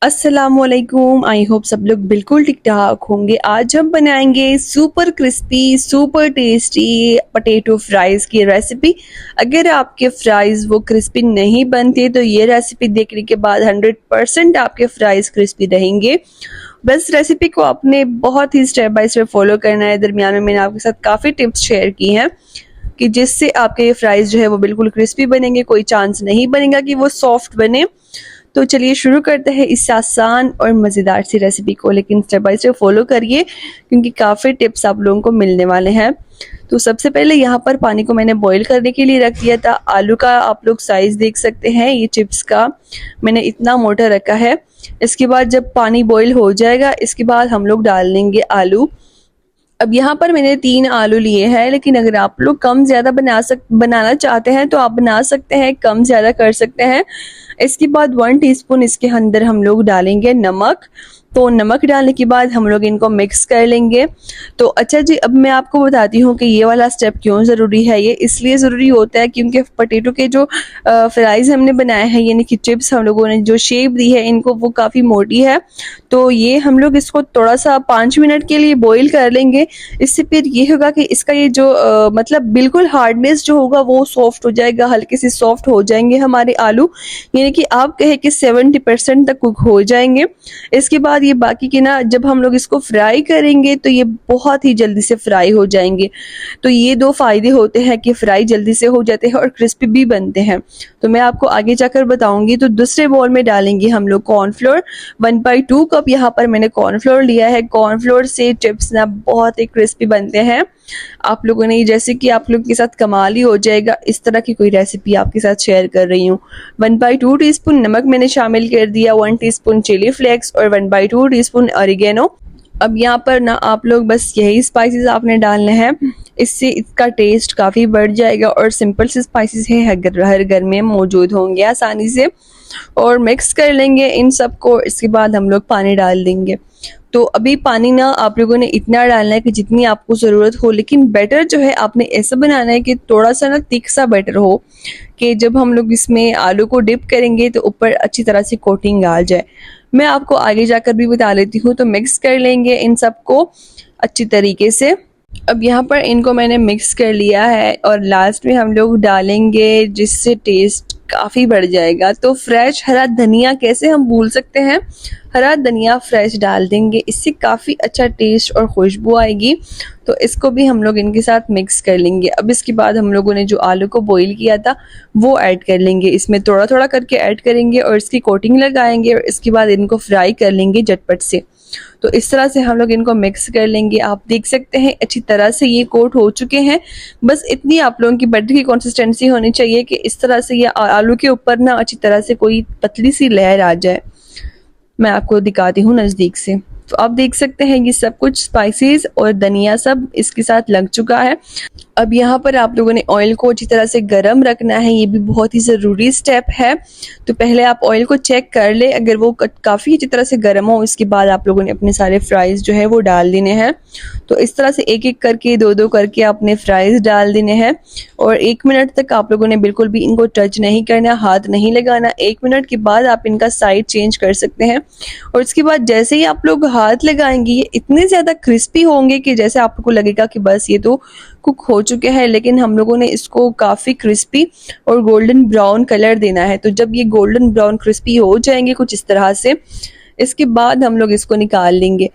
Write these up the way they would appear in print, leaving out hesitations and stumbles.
अस्सलामुअलैकुम। I hope सब लोग बिल्कुल ठीक ठाक होंगे। आज हम बनाएंगे super crispy super tasty potato fries की रेसिपी। अगर आपके फ्राइज़ वो क्रिस्पी नहीं बनते तो ये रेसिपी देखने के बाद 100% आपके फ्राइज़ क्रिस्पी रहेंगे। बस रेसिपी को आपने बहुत ही स्टेप बाय स्टेप फॉलो करना है। दरमियान में मैंने आपके साथ काफ़ी टिप्स शेयर की हैं कि जिससे आपके ये फ्राइज़ जो है वो बिल्कुल क्रिस्पी बनेंगे। कोई चांस नहीं बनेगा कि वो सॉफ्ट बने। तो चलिए शुरू करते हैं इस आसान और मज़ेदार सी रेसिपी को, लेकिन स्टेप बाय स्टेप फॉलो करिए क्योंकि काफ़ी टिप्स आप लोगों को मिलने वाले हैं। तो सबसे पहले यहाँ पर पानी को मैंने बॉईल करने के लिए रख दिया था। आलू का आप लोग साइज़ देख सकते हैं, ये चिप्स का मैंने इतना मोटा रखा है। इसके बाद जब पानी बॉईल हो जाएगा इसके बाद हम लोग डाल देंगे आलू। अब यहाँ पर मैंने 3 आलू लिए हैं, लेकिन अगर आप लोग कम ज़्यादा बनाना चाहते हैं तो आप बना सकते हैं, कम ज़्यादा कर सकते हैं। इसके बाद 1 टीस्पून इसके अंदर हम लोग डालेंगे नमक। तो नमक डालने के बाद हम लोग इनको मिक्स कर लेंगे। तो अच्छा जी, अब मैं आपको बताती हूँ कि ये वाला स्टेप क्यों ज़रूरी है। ये इसलिए ज़रूरी होता है क्योंकि पोटैटो के जो फ्राइज़ हमने बनाए हैं, यानी कि चिप्स हम लोगों ने जो शेप दी है इनको, वो काफ़ी मोटी है। तो ये हम लोग इसको थोड़ा सा 5 मिनट के लिए बॉईल कर लेंगे। इससे फिर ये होगा कि इसका ये जो मतलब बिल्कुल हार्डनेस जो होगा वो सॉफ्ट हो जाएगा, हल्के से सॉफ्ट हो जाएंगे हमारे आलू, यानी कि आप कहें कि 70% तक कुक हो जाएंगे। इसके बाद ये बाकी के ना, जब हम लोग इसको फ्राई करेंगे तो ये बहुत ही जल्दी से फ्राई हो जाएंगे। तो ये 2 फायदे होते हैं कि फ्राई जल्दी से हो जाते हैं और क्रिस्पी भी बनते हैं। तो मैं आपको आगे जाकर बताऊंगी। तो दूसरे बाउल में डालेंगे हम लोग कॉर्नफ्लोर। 1/2 कप यहाँ पर मैंने कॉर्नफ्लोर लिया है। कॉर्नफ्लोर से चिप्स ना बहुत ही क्रिस्पी बनते हैं। आप लोगों ने, जैसे कि आप लोग के साथ कमाल ही हो जाएगा, इस तरह की कोई रेसिपी आपके साथ शेयर कर रही हूँ। 1/2 टीस्पून नमक मैंने शामिल कर दिया, 1 टीस्पून चिली फ्लेक्स और 1/2 टीस्पून ऑरिगेनो। अब यहाँ पर ना आप लोग बस यही स्पाइसेस आपने डालने हैं, इससे इसका टेस्ट काफ़ी बढ़ जाएगा। और सिंपल से स्पाइसेस है, हर घर में मौजूद होंगे आसानी से। और मिक्स कर लेंगे इन सबको। इसके बाद हम लोग पानी डाल देंगे। तो अभी पानी ना आप लोगों ने इतना डालना है कि जितनी आपको ज़रूरत हो, लेकिन बैटर जो है आपने ऐसा बनाना है कि थोड़ा सा ना थिक सा बैटर हो, कि जब हम लोग इसमें आलू को डिप करेंगे तो ऊपर अच्छी तरह से कोटिंग आ जाए। मैं आपको आगे जाकर भी बता लेती हूँ। तो मिक्स कर लेंगे इन सबको अच्छी तरीके से। अब यहाँ पर इनको मैंने मिक्स कर लिया है और लास्ट में हम लोग डालेंगे, जिससे टेस्ट काफ़ी बढ़ जाएगा। तो फ्रेश हरा धनिया कैसे हम भूल सकते हैं, हरा धनिया फ्रेश डाल देंगे, इससे काफ़ी अच्छा टेस्ट और खुशबू आएगी। तो इसको भी हम लोग इनके साथ मिक्स कर लेंगे। अब इसके बाद हम लोगों ने जो आलू को बॉईल किया था वो ऐड कर लेंगे, इसमें थोड़ा थोड़ा करके ऐड करेंगे और इसकी कोटिंग लगाएंगे और इसके बाद इनको फ्राई कर लेंगे झटपट से। तो इस तरह से हम लोग इनको मिक्स कर लेंगे। आप देख सकते हैं अच्छी तरह से ये कोट हो चुके हैं। बस इतनी आप लोगों की बैटर की कंसिस्टेंसी होनी चाहिए कि इस तरह से ये आलू के ऊपर ना अच्छी तरह से कोई पतली सी लेयर आ जाए। मैं आपको दिखाती हूँ नज़दीक से। तो आप देख सकते हैं ये सब कुछ स्पाइसेस और धनिया सब इसके साथ लग चुका है। अब यहाँ पर आप लोगों ने ऑयल को अच्छी तरह से गर्म रखना है, ये भी बहुत ही ज़रूरी स्टेप है। तो पहले आप ऑयल को चेक कर ले, अगर वो काफ़ी अच्छी तरह से गर्म हो, इसके बाद आप लोगों ने अपने सारे फ्राइज़ जो है वो डाल देने हैं। तो इस तरह से एक एक करके, दो दो करके अपने फ्राइज़ डाल देने हैं। और 1 मिनट तक आप लोगों ने बिल्कुल भी इनको टच नहीं करना, हाथ नहीं लगाना। 1 मिनट के बाद आप इनका साइड चेंज कर सकते हैं। और इसके बाद जैसे ही आप लोग हाथ लगाएंगे ये इतने ज़्यादा क्रिस्पी होंगे कि जैसे आपको लगेगा कि बस ये तो कुक हो चुके हैं, लेकिन हम लोगों ने इसको काफ़ी क्रिस्पी और गोल्डन ब्राउन कलर देना है। तो जब ये गोल्डन ब्राउन क्रिस्पी हो जाएंगे कुछ इस तरह से, इसके बाद हम लोग इसको निकाल लेंगे।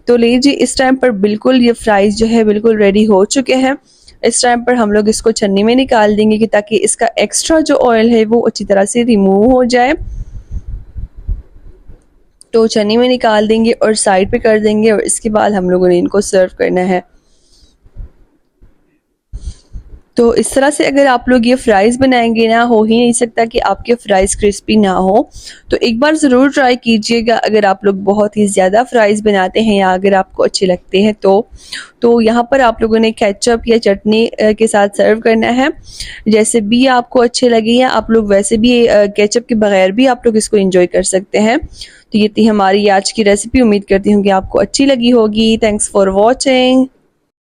तो लीजिए, इस टाइम पर बिल्कुल ये फ्राइज़ जो है बिल्कुल रेडी हो चुके हैं। इस टाइम पर हम लोग इसको छन्नी में निकाल देंगे कि ताकि इसका एक्स्ट्रा जो ऑयल है वो अच्छी तरह से रिमूव हो जाए। तो छन्नी में निकाल देंगे और साइड पे कर देंगे और इसके बाद हम लोगों ने इनको सर्व करना है। तो इस तरह से अगर आप लोग ये फ्राइज़ बनाएंगे ना, हो ही नहीं सकता कि आपके फ्राइज़ क्रिस्पी ना हो। तो एक बार ज़रूर ट्राई कीजिएगा अगर आप लोग बहुत ही ज़्यादा फ्राइज़ बनाते हैं या अगर आपको अच्छे लगते हैं तो यहाँ पर आप लोगों ने केचप या चटनी के साथ सर्व करना है। जैसे भी आपको अच्छे लगे, या आप लोग वैसे भी केचप के बगैर भी आप लोग इसको एंजॉय कर सकते हैं। तो ये थी हमारी आज की रेसिपी। उम्मीद करती हूँ कि आपको अच्छी लगी होगी। Thanks for watching.